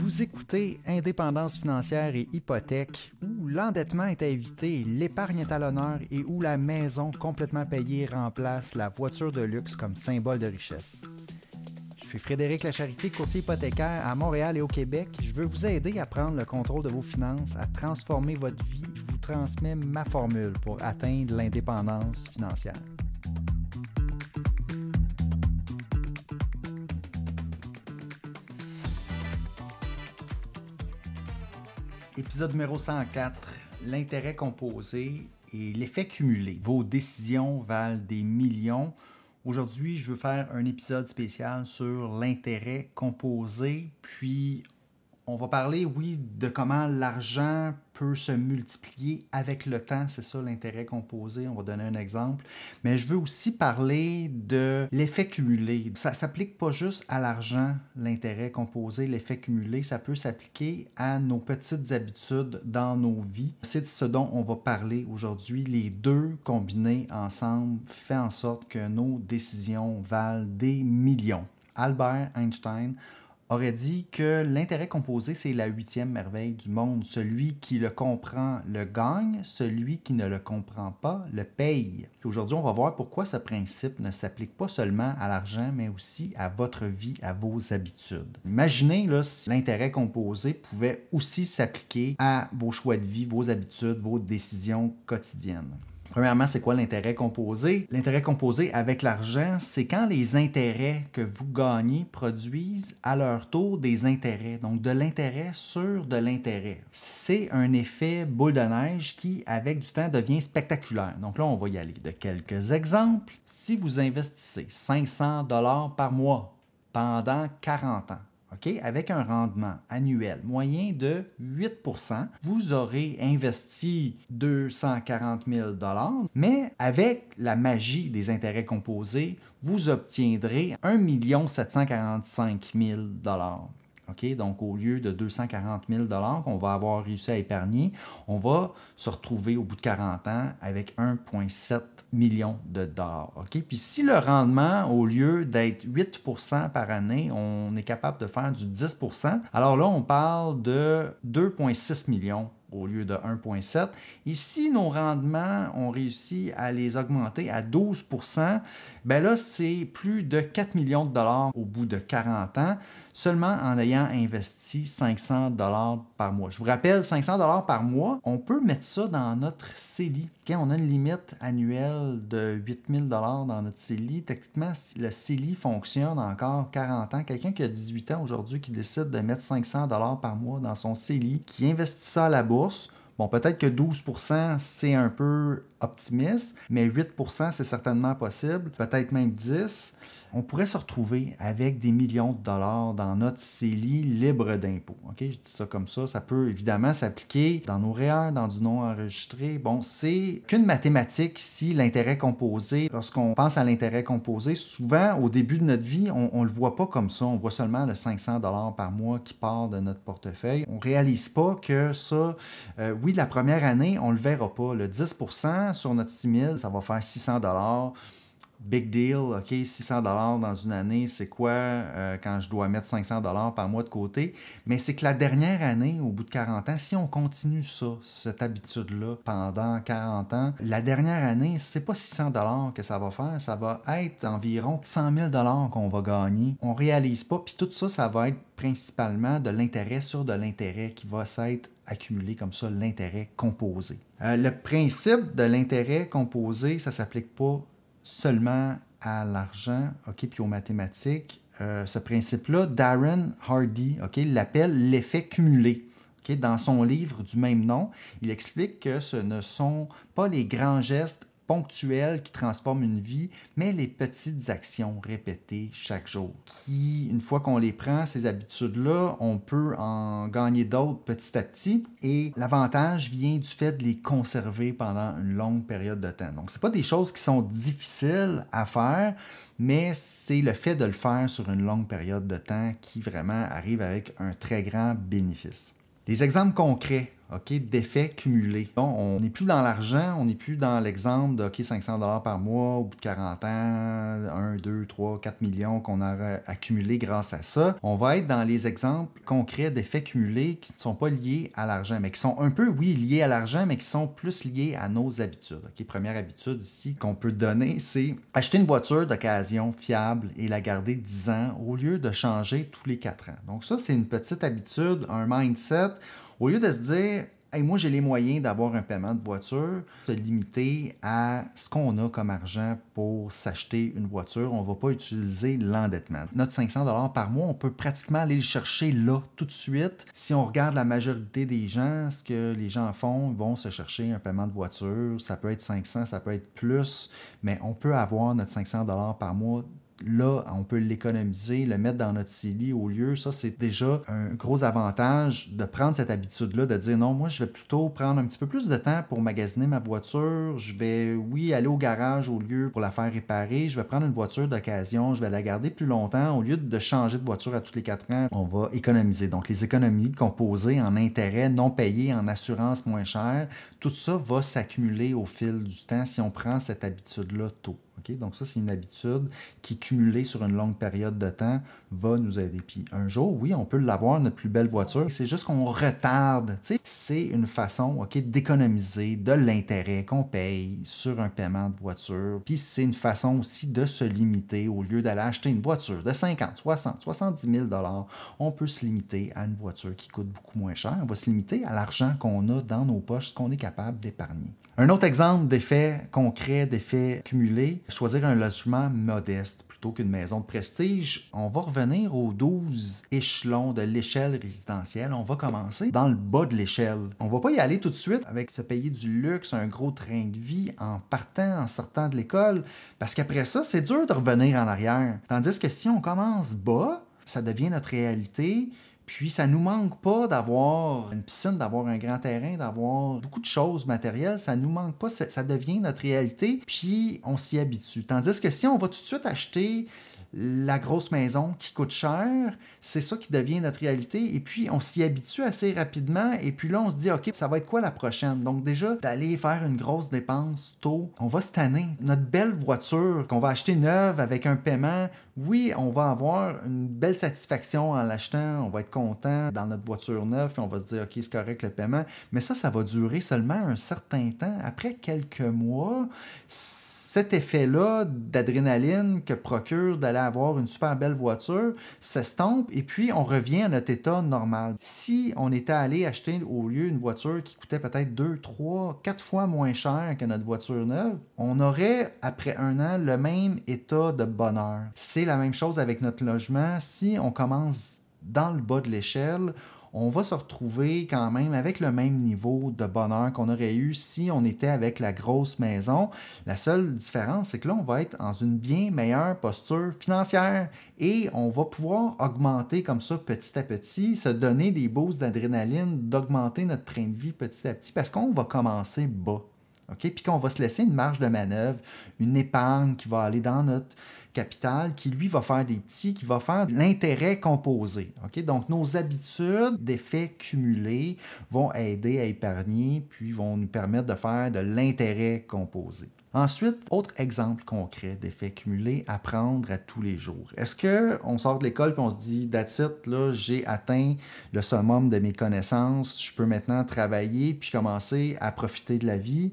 Vous écoutez Indépendance financière et hypothèque, où l'endettement est à éviter, l'épargne est à l'honneur et où la maison complètement payée remplace la voiture de luxe comme symbole de richesse. Je suis Frédéric Lacharité, courtier hypothécaire à Montréal et au Québec. Je veux vous aider à prendre le contrôle de vos finances, à transformer votre vie. Je vous transmets ma formule pour atteindre l'indépendance financière. Épisode numéro 104, l'intérêt composé et l'effet cumulé. Vos décisions valent des millions. Aujourd'hui, je veux faire un épisode spécial sur l'intérêt composé, puis on va parler, oui, de comment l'argent peut se multiplier avec le temps. C'est ça l'intérêt composé. On va donner un exemple. Mais je veux aussi parler de l'effet cumulé. Ça ne s'applique pas juste à l'argent, l'intérêt composé, l'effet cumulé. Ça peut s'appliquer à nos petites habitudes dans nos vies. C'est de ce dont on va parler aujourd'hui. Les deux combinés ensemble fait en sorte que nos décisions valent des millions. Albert Einstein aurait dit que l'intérêt composé, c'est la 8e merveille du monde. Celui qui le comprend le gagne, celui qui ne le comprend pas le paye. Puis aujourd'hui, on va voir pourquoi ce principe ne s'applique pas seulement à l'argent, mais aussi à votre vie, à vos habitudes. Imaginez là, si l'intérêt composé pouvait aussi s'appliquer à vos choix de vie, vos habitudes, vos décisions quotidiennes. Premièrement, c'est quoi l'intérêt composé? L'intérêt composé avec l'argent, c'est quand les intérêts que vous gagnez produisent à leur tour des intérêts, donc de l'intérêt sur de l'intérêt. C'est un effet boule de neige qui, avec du temps, devient spectaculaire. Donc là, on va y aller de quelques exemples. Si vous investissez 500 $ par mois pendant 40 ans, OK? Avec un rendement annuel moyen de 8 %, vous aurez investi 240 000 $, mais avec la magie des intérêts composés, vous obtiendrez 1 745 000 $. OK? Donc, au lieu de 240 000 $ qu'on va avoir réussi à épargner, on va se retrouver au bout de 40 ans avec 1,7 million de dollars. OK? Puis si le rendement, au lieu d'être 8 % par année, on est capable de faire du 10 %, alors là, on parle de 2,6 millions au lieu de 1,7. Et si nos rendements, on réussit à les augmenter à 12 %, bien là, c'est plus de 4 millions de dollars au bout de 40 ans, seulement en ayant investi 500 $ par mois. Je vous rappelle, 500 $ par mois, on peut mettre ça dans notre CELI. Quand on a une limite annuelle de 8 000 $ dans notre CELI, techniquement, le CELI fonctionne encore 40 ans. Quelqu'un qui a 18 ans aujourd'hui qui décide de mettre 500 $ par mois dans son CELI, qui investit ça à la bourse, bon, peut-être que 12 % c'est un peu optimiste, mais 8 % c'est certainement possible, peut-être même 10 %. On pourrait se retrouver avec des millions de dollars dans notre CELI libre d'impôts. OK? Je dis ça comme ça. Ça peut évidemment s'appliquer dans nos REER, dans du non enregistré. Bon, c'est qu'une mathématique ici, l'intérêt composé. Lorsqu'on pense à l'intérêt composé, souvent, au début de notre vie, on ne le voit pas comme ça. On voit seulement le 500 $ par mois qui part de notre portefeuille. On ne réalise pas que ça, oui, la première année, on ne le verra pas. Le 10 % sur notre 6 000, ça va faire 600 $. Big deal, OK, 600 $ dans une année, c'est quoi quand je dois mettre 500 $ par mois de côté? Mais c'est que la dernière année, au bout de 40 ans, si on continue ça, cette habitude-là, pendant 40 ans, la dernière année, c'est pas 600 $ que ça va faire, ça va être environ 100 000 $ qu'on va gagner. On réalise pas, puis tout ça, ça va être principalement de l'intérêt sur de l'intérêt qui va s'être accumulé comme ça, l'intérêt composé. Le principe de l'intérêt composé, ça s'applique pas seulement à l'argent, OK, puis aux mathématiques. Ce principe-là, Darren Hardy, OK, l'appelle l'effet cumulé. OK, dans son livre du même nom, il explique que ce ne sont pas les grands gestes ponctuels qui transforment une vie, mais les petites actions répétées chaque jour. Qui, une fois qu'on les prend, ces habitudes-là, on peut en gagner d'autres petit à petit. Et l'avantage vient du fait de les conserver pendant une longue période de temps. Donc, ce n'est pas des choses qui sont difficiles à faire, mais c'est le fait de le faire sur une longue période de temps qui vraiment arrive avec un très grand bénéfice. Les exemples concrets OK, d'effets cumulés. Bon, on n'est plus dans l'argent, on n'est plus dans l'exemple de OK, 500 par mois au bout de 40 ans, 1, 2, 3, 4 millions qu'on a accumulé grâce à ça. On va être dans les exemples concrets d'effets cumulés qui ne sont pas liés à l'argent, mais qui sont un peu, oui, liés à l'argent, mais qui sont plus liés à nos habitudes. OK, première habitude ici qu'on peut donner, c'est acheter une voiture d'occasion fiable et la garder 10 ans au lieu de changer tous les 4 ans. Donc ça, c'est une petite habitude, un mindset. Au lieu de se dire, hey, moi j'ai les moyens d'avoir un paiement de voiture, se limiter à ce qu'on a comme argent pour s'acheter une voiture, on ne va pas utiliser l'endettement. Notre 500 par mois, on peut pratiquement aller le chercher là, tout de suite. Si on regarde la majorité des gens, ce que les gens font, ils vont se chercher un paiement de voiture. Ça peut être 500, ça peut être plus, mais on peut avoir notre 500 par mois. Là, on peut l'économiser, le mettre dans notre CELI au lieu. Ça, c'est déjà un gros avantage de prendre cette habitude-là, de dire non, moi, je vais plutôt prendre un petit peu plus de temps pour magasiner ma voiture. Je vais, oui, aller au garage au lieu pour la faire réparer. Je vais prendre une voiture d'occasion, je vais la garder plus longtemps. Au lieu de changer de voiture à tous les 4 ans, on va économiser. Donc, les économies composées en intérêts non payés, en assurance moins chère, tout ça va s'accumuler au fil du temps si on prend cette habitude-là tôt. Okay? Donc ça, c'est une habitude qui, cumulée sur une longue période de temps, va nous aider. Puis un jour, oui, on peut l'avoir, notre plus belle voiture. C'est juste qu'on retarde. T'sais? C'est une façon d'économiser de l'intérêt qu'on paye sur un paiement de voiture. Puis c'est une façon aussi de se limiter. Au lieu d'aller acheter une voiture de 50, 60, 70 000 $, on peut se limiter à une voiture qui coûte beaucoup moins cher. On va se limiter à l'argent qu'on a dans nos poches, ce qu'on est capable d'épargner. Un autre exemple d'effet concret, d'effet cumulé, choisir un logement modeste plutôt qu'une maison de prestige. On va revenir aux 12 échelons de l'échelle résidentielle. On va commencer dans le bas de l'échelle. On ne va pas y aller tout de suite avec se payer du luxe, un gros train de vie en partant, en sortant de l'école, parce qu'après ça, c'est dur de revenir en arrière. Tandis que si on commence bas, ça devient notre réalité. Puis, ça ne nous manque pas d'avoir une piscine, d'avoir un grand terrain, d'avoir beaucoup de choses matérielles. Ça ne nous manque pas, ça devient notre réalité. Puis, on s'y habitue. Tandis que si on va tout de suite acheter la grosse maison qui coûte cher, c'est ça qui devient notre réalité. Et puis, on s'y habitue assez rapidement. Et puis là, on se dit, OK, ça va être quoi la prochaine? Donc déjà, d'aller faire une grosse dépense tôt, on va se tanner. Notre belle voiture qu'on va acheter neuve avec un paiement, oui, on va avoir une belle satisfaction en l'achetant. On va être content dans notre voiture neuve. Puis on va se dire, OK, c'est correct le paiement. Mais ça va durer seulement un certain temps. Après quelques mois, cet effet-là d'adrénaline que procure d'aller avoir une super belle voiture s'estompe et puis on revient à notre état normal. Si on était allé acheter au lieu une voiture qui coûtait peut-être 2, 3, 4 fois moins cher que notre voiture neuve, on aurait, après un an, le même état de bonheur. C'est la même chose avec notre logement. Si on commence dans le bas de l'échelle, on va se retrouver quand même avec le même niveau de bonheur qu'on aurait eu si on était avec la grosse maison. La seule différence, c'est que là, on va être dans une bien meilleure posture financière et on va pouvoir augmenter comme ça petit à petit, se donner des boosts d'adrénaline, d'augmenter notre train de vie petit à petit parce qu'on va commencer bas. Okay? Puis qu'on va se laisser une marge de manœuvre, une épargne qui va aller dans notre capital, qui lui va faire des petits, qui va faire de l'intérêt composé. Okay? Donc, nos habitudes d'effets cumulés vont aider à épargner, puis vont nous permettre de faire de l'intérêt composé. Ensuite, autre exemple concret d'effet cumulé à prendre à tous les jours. Est-ce qu'on sort de l'école et on se dit « That's it, là, j'ai atteint le summum de mes connaissances, je peux maintenant travailler puis commencer à profiter de la vie ».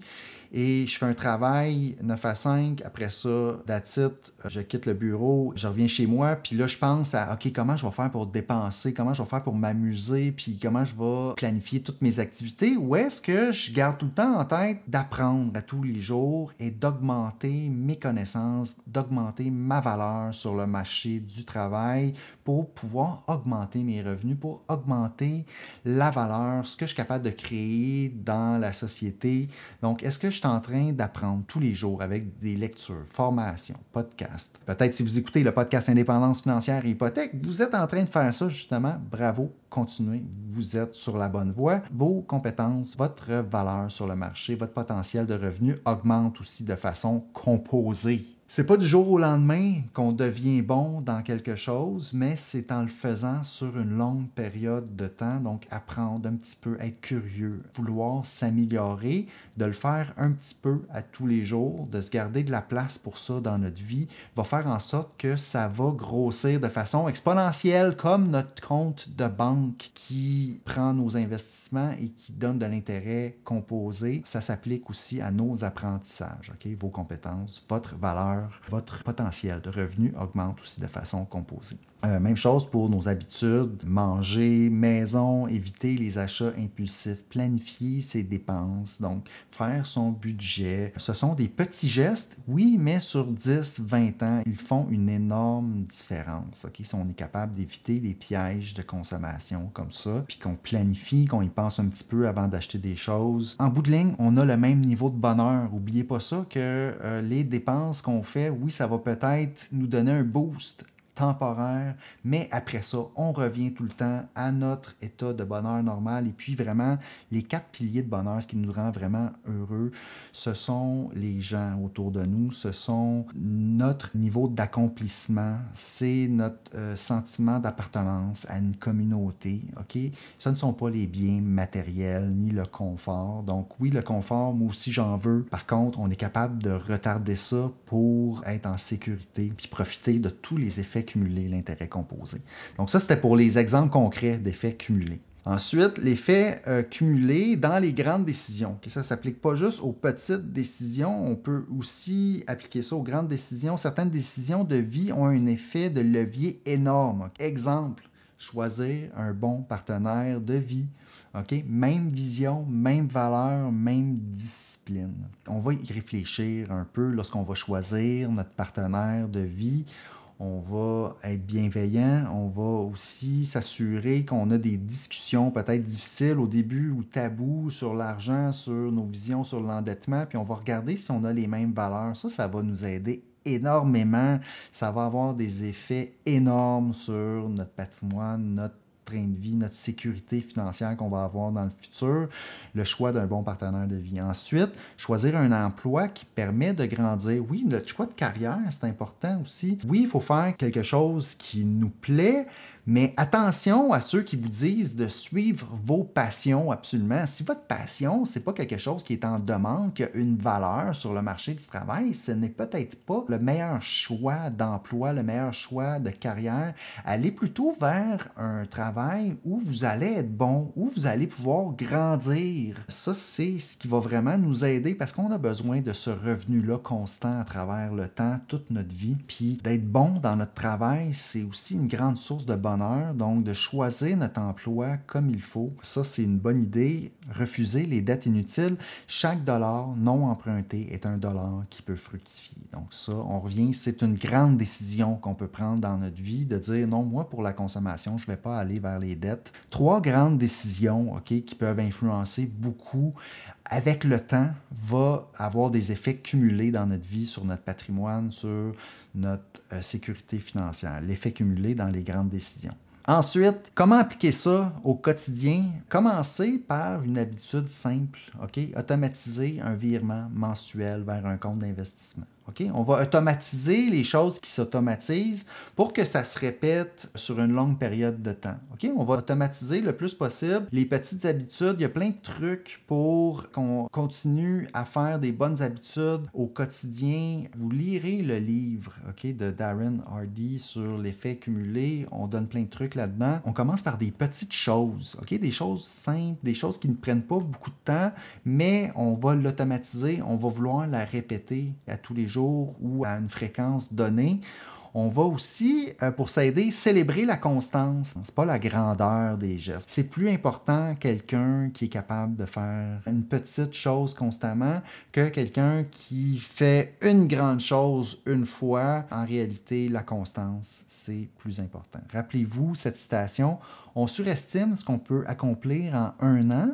Et je fais un travail 9 à 5, après ça, that's it, je quitte le bureau, je reviens chez moi, puis là, je pense à, OK, comment je vais faire pour dépenser, comment je vais faire pour m'amuser, puis comment je vais planifier toutes mes activités, ou est-ce que je garde tout le temps en tête d'apprendre à tous les jours et d'augmenter mes connaissances, d'augmenter ma valeur sur le marché du travail pour pouvoir augmenter mes revenus, pour augmenter la valeur, ce que je suis capable de créer dans la société. Donc, est-ce que je suis en train d'apprendre tous les jours avec des lectures, formations, podcasts? Peut-être si vous écoutez le podcast Indépendance financière et hypothèque, vous êtes en train de faire ça justement. Bravo, continuez, vous êtes sur la bonne voie. Vos compétences, votre valeur sur le marché, votre potentiel de revenus augmente aussi de façon composée. C'est pas du jour au lendemain qu'on devient bon dans quelque chose, mais c'est en le faisant sur une longue période de temps. Donc, apprendre un petit peu, être curieux, vouloir s'améliorer, de le faire un petit peu à tous les jours, de se garder de la place pour ça dans notre vie, va faire en sorte que ça va grossir de façon exponentielle, comme notre compte de banque qui prend nos investissements et qui donne de l'intérêt composé. Ça s'applique aussi à nos apprentissages, OK? Vos compétences, votre valeur, votre potentiel de revenu augmente aussi de façon composée. Même chose pour nos habitudes, manger, maison, éviter les achats impulsifs, planifier ses dépenses, donc faire son budget. Ce sont des petits gestes, oui, mais sur 10, 20 ans, ils font une énorme différence. Okay? Si on est capable d'éviter les pièges de consommation comme ça, puis qu'on planifie, qu'on y pense un petit peu avant d'acheter des choses, en bout de ligne, on a le même niveau de bonheur. N'oubliez pas ça que les dépenses qu'on fait, oui, ça va peut-être nous donner un boost temporaire, mais après ça, on revient tout le temps à notre état de bonheur normal. Et puis vraiment, les 4 piliers de bonheur, ce qui nous rend vraiment heureux, ce sont les gens autour de nous, ce sont notre niveau d'accomplissement, c'est notre sentiment d'appartenance à une communauté, OK? Ce ne sont pas les biens matériels ni le confort. Donc oui, le confort, moi aussi j'en veux. Par contre, on est capable de retarder ça pour être en sécurité puis profiter de tous les effets cumulés, l'intérêt composé. Donc ça, c'était pour les exemples concrets d'effets cumulés. Ensuite, l'effet cumulé dans les grandes décisions. Ça ne s'applique pas juste aux petites décisions, on peut aussi appliquer ça aux grandes décisions. Certaines décisions de vie ont un effet de levier énorme. Exemple, choisir un bon partenaire de vie. Okay? Même vision, même valeur, même discipline. On va y réfléchir un peu lorsqu'on va choisir notre partenaire de vie. On va être bienveillant, on va aussi s'assurer qu'on a des discussions peut-être difficiles au début ou tabous sur l'argent, sur nos visions, sur l'endettement, puis on va regarder si on a les mêmes valeurs. Ça va nous aider énormément. Ça va avoir des effets énormes sur notre patrimoine, notre train de vie, notre sécurité financière qu'on va avoir dans le futur, le choix d'un bon partenaire de vie. Ensuite, choisir un emploi qui permet de grandir. Oui, le choix de carrière, c'est important aussi. Oui, il faut faire quelque chose qui nous plaît, mais attention à ceux qui vous disent de suivre vos passions absolument. Si votre passion, c'est pas quelque chose qui est en demande, qui a une valeur sur le marché du travail, ce n'est peut-être pas le meilleur choix d'emploi, le meilleur choix de carrière. Allez plutôt vers un travail où vous allez être bon, où vous allez pouvoir grandir. Ça, c'est ce qui va vraiment nous aider parce qu'on a besoin de ce revenu-là constant à travers le temps, toute notre vie. Puis d'être bon dans notre travail, c'est aussi une grande source de bonheur. Donc, de choisir notre emploi comme il faut. Ça, c'est une bonne idée. Refuser les dettes inutiles. Chaque dollar non emprunté est un dollar qui peut fructifier. Donc ça, on revient, c'est une grande décision qu'on peut prendre dans notre vie de dire non, moi, pour la consommation, je ne vais pas aller vers les dettes. 3 grandes décisions, OK, qui peuvent influencer beaucoup avec le temps, va avoir des effets cumulés dans notre vie, sur notre patrimoine, sur notre sécurité financière. L'effet cumulé dans les grandes décisions. Ensuite, comment appliquer ça au quotidien? Commencez par une habitude simple, OK? Automatiser un virement mensuel vers un compte d'investissement. Okay? On va automatiser les choses qui s'automatisent pour que ça se répète sur une longue période de temps. Okay? On va automatiser le plus possible les petites habitudes. Il y a plein de trucs pour qu'on continue à faire des bonnes habitudes au quotidien. Vous lirez le livre, okay, de Darren Hardy sur l'effet cumulé. On donne plein de trucs là-dedans. On commence par des petites choses, okay? Des choses simples, des choses qui ne prennent pas beaucoup de temps, mais on va l'automatiser, on va vouloir la répéter à tous les jours ou à une fréquence donnée. On va aussi, pour s'aider, célébrer la constance. C'est pas la grandeur des gestes. C'est plus important quelqu'un qui est capable de faire une petite chose constamment que quelqu'un qui fait une grande chose une fois. En réalité, la constance, c'est plus important. Rappelez-vous cette citation. On surestime ce qu'on peut accomplir en 1 an,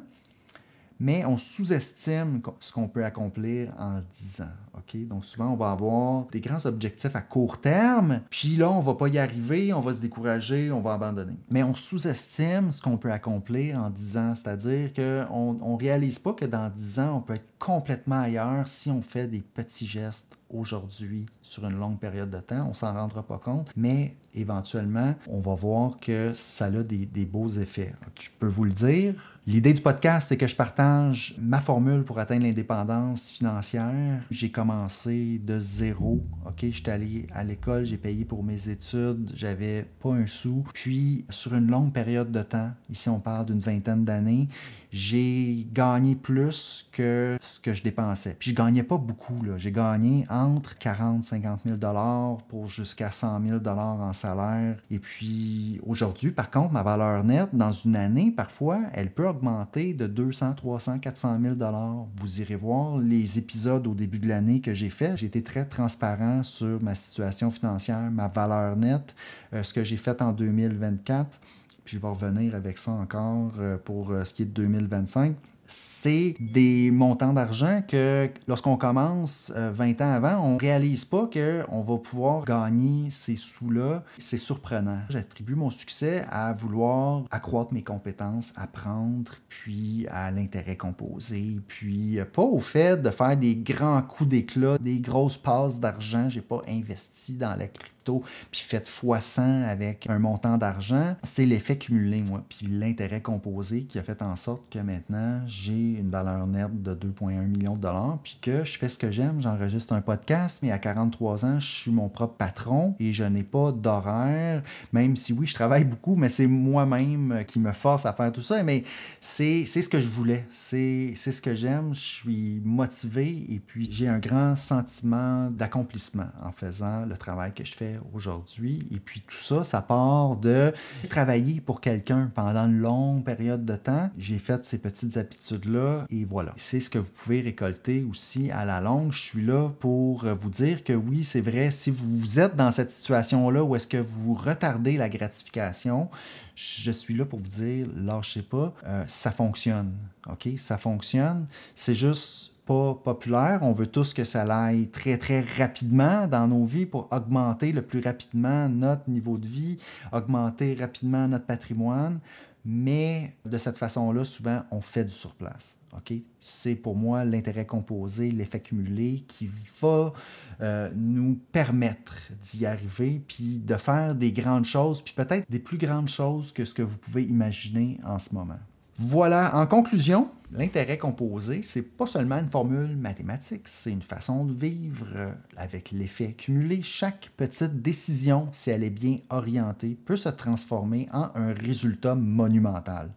mais on sous-estime ce qu'on peut accomplir en 10 ans. Okay? Donc souvent, on va avoir des grands objectifs à court terme, puis là, on ne va pas y arriver, on va se décourager, on va abandonner. Mais on sous-estime ce qu'on peut accomplir en 10 ans, c'est-à-dire qu'on ne réalise pas que dans 10 ans, on peut être complètement ailleurs si on fait des petits gestes aujourd'hui sur une longue période de temps. On ne s'en rendra pas compte, mais éventuellement, on va voir que ça a des beaux effets. Je peux vous le dire. L'idée du podcast, c'est que je partage ma formule pour atteindre l'indépendance financière. J'ai commencé de zéro. OK? J'étais allé à l'école, j'ai payé pour mes études, j'avais pas un sou. Puis, sur une longue période de temps, ici on parle d'une vingtaine d'années, j'ai gagné plus que ce que je dépensais. Puis je gagnais pas beaucoup, là. J'ai gagné entre 40 50 000 $ pour jusqu'à 100 000 $ en salaire. Et puis aujourd'hui, par contre, ma valeur nette, dans une année, parfois, elle peut augmenter de 200, 300, 400 000 $. Vous irez voir les épisodes au début de l'année que j'ai fait. J'ai été très transparent sur ma situation financière, ma valeur nette, ce que j'ai fait en 2024. Puis je vais revenir avec ça encore pour ce qui est de 2025. C'est des montants d'argent que lorsqu'on commence 20 ans avant, on ne réalise pas qu'on va pouvoir gagner ces sous-là. C'est surprenant. J'attribue mon succès à vouloir accroître mes compétences, apprendre, puis à l'intérêt composé, puis pas au fait de faire des grands coups d'éclat, des grosses passes d'argent. Je n'ai pas investi dans la crypto, puis fait x100 avec un montant d'argent. C'est l'effet cumulé, moi, puis l'intérêt composé qui a fait en sorte que maintenant, j'ai une valeur nette de 2,1 millions de $, puis que je fais ce que j'aime, j'enregistre un podcast, mais à 43 ans, je suis mon propre patron et je n'ai pas d'horaire, même si oui, je travaille beaucoup, mais c'est moi-même qui me force à faire tout ça, mais c'est ce que je voulais, c'est ce que j'aime, je suis motivé et puis j'ai un grand sentiment d'accomplissement en faisant le travail que je fais aujourd'hui, et puis tout ça, ça part de travailler pour quelqu'un pendant une longue période de temps. J'ai fait ces petites habitudes-là, et voilà. C'est ce que vous pouvez récolter aussi à la longue. Je suis là pour vous dire que oui, c'est vrai, si vous êtes dans cette situation-là où est-ce que vous retardez la gratification, je suis là pour vous dire, lâchez pas, ça fonctionne, OK? Ça fonctionne, c'est juste pas populaire. On veut tous que ça aille très, très rapidement dans nos vies pour augmenter le plus rapidement notre niveau de vie, augmenter rapidement notre patrimoine. Mais de cette façon-là, souvent, on fait du surplace. Okay? C'est pour moi l'intérêt composé, l'effet cumulé qui va nous permettre d'y arriver, puis de faire des grandes choses, puis peut-être des plus grandes choses que ce que vous pouvez imaginer en ce moment. Voilà, en conclusion, l'intérêt composé, c'est pas seulement une formule mathématique, c'est une façon de vivre avec l'effet cumulé. Chaque petite décision, si elle est bien orientée, peut se transformer en un résultat monumental.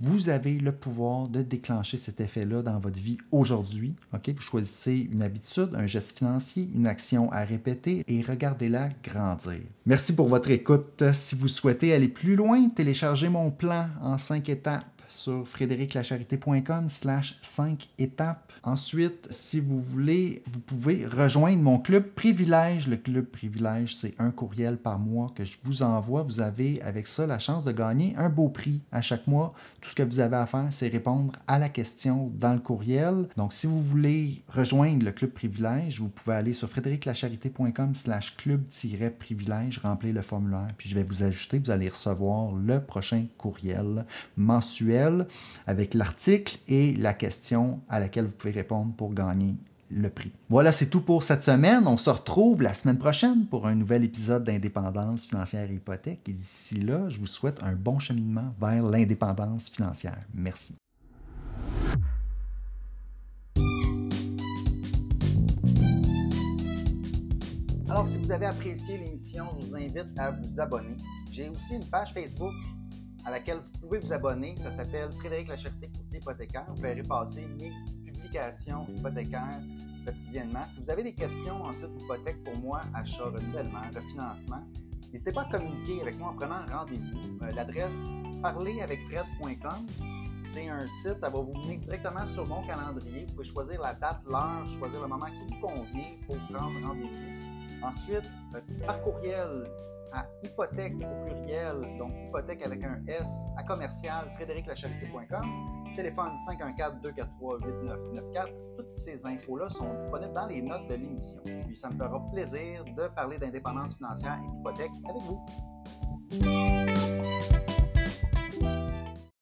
Vous avez le pouvoir de déclencher cet effet-là dans votre vie aujourd'hui. Okay? Vous choisissez une habitude, un geste financier, une action à répéter et regardez-la grandir. Merci pour votre écoute. Si vous souhaitez aller plus loin, téléchargez mon plan en 5 étapes sur frédériclacharité.com/5 étapes. Ensuite, si vous voulez, vous pouvez rejoindre mon club privilège. Le club privilège, c'est un courriel par mois que je vous envoie. Vous avez avec ça la chance de gagner un beau prix à chaque mois. Tout ce que vous avez à faire, c'est répondre à la question dans le courriel. Donc, si vous voulez rejoindre le club privilège, vous pouvez aller sur frédériclacharité.com/club-privilège, remplir le formulaire, puis je vais vous ajouter. Vous allez recevoir le prochain courriel mensuel avec l'article et la question à laquelle vous pouvez répondre pour gagner le prix. Voilà, c'est tout pour cette semaine. On se retrouve la semaine prochaine pour un nouvel épisode d'Indépendance financière et hypothèque. Et d'ici là, je vous souhaite un bon cheminement vers l'indépendance financière. Merci. Alors, si vous avez apprécié l'émission, je vous invite à vous abonner. J'ai aussi une page Facebook à laquelle vous pouvez vous abonner. Ça s'appelle Frédéric Lacharité, courtier hypothécaire. Vous verrez passer mes publications hypothécaires quotidiennement. Si vous avez des questions ensuite d'hypothèque pour moi, achat, renouvellement, refinancement, n'hésitez pas à communiquer avec moi en prenant rendez-vous. L'adresse parleravecfred.com, c'est un site, ça va vous mener directement sur mon calendrier. Vous pouvez choisir la date, l'heure, choisir le moment qui vous convient pour prendre rendez-vous. Ensuite, par courriel, à hypothèque au pluriel, donc hypothèque avec un S, à commercial frédériclacharité.com. Téléphone 514-243-8994. Toutes ces infos-là sont disponibles dans les notes de l'émission. Puis ça me fera plaisir de parler d'indépendance financière et d'hypothèque avec vous.